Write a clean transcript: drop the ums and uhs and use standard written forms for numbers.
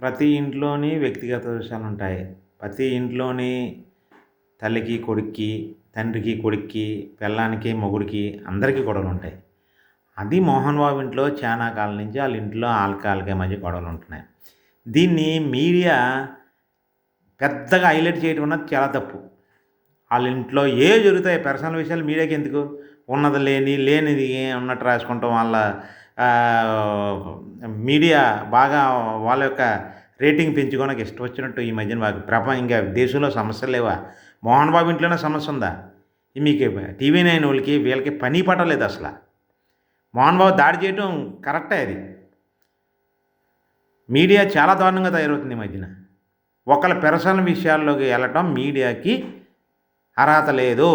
ప్రతి ఇంట్లోని వ్యక్తిగత విషయాలు ఉంటాయి. ప్రతి ఇంట్లోని తల్లికి, కొడుక్కి, తండ్రికి, కొడుక్కి, పెళ్ళానికి, మొగుడికి అందరికీ గొడవలుంటాయి. అది మోహన్ బాబు ఇంట్లో చానా కాలం నుంచి ఆళ్ళ ఇంట్లో ఆళ్ళకి మధ్య గొడవలుంటున్నాయి. దీన్ని మీడియా పెద్దగా హైలైట్ చేయడం అన్నది చాలా తప్పు. ఆళ్ళ ఇంట్లో జరుగుతాయి పర్సనల్ విషయాలు మీడియాకెందుకు? ఉన్నది లేనిది ఉన్నట్టు రాసుకుంటాం. ఆహ్, మీడియా బాగా వాళ్ళ యొక్క రేటింగ్ పెంచుకోవడానికి ఇష్టం వచ్చినట్టు ఈ మధ్యన ఇంకా దేశంలో సమస్యలు లేవా? మోహన్ బాబు ఇంట్లోనే సమస్య ఉందా? మీకు టీవీ నైన్ వోళ్ళకి వీళ్ళకి పని పాట లేదసల. మోహన్ బాబు దాడి చేయటం కరెక్టే అది. మీడియా చాలా దారుణంగా తయారవుతుంది ఈ మధ్యన. ఒకళ్ళ పర్సనల్ విషయాల్లోకి వెళ్ళటం మీడియాకి అర్హత లేదు.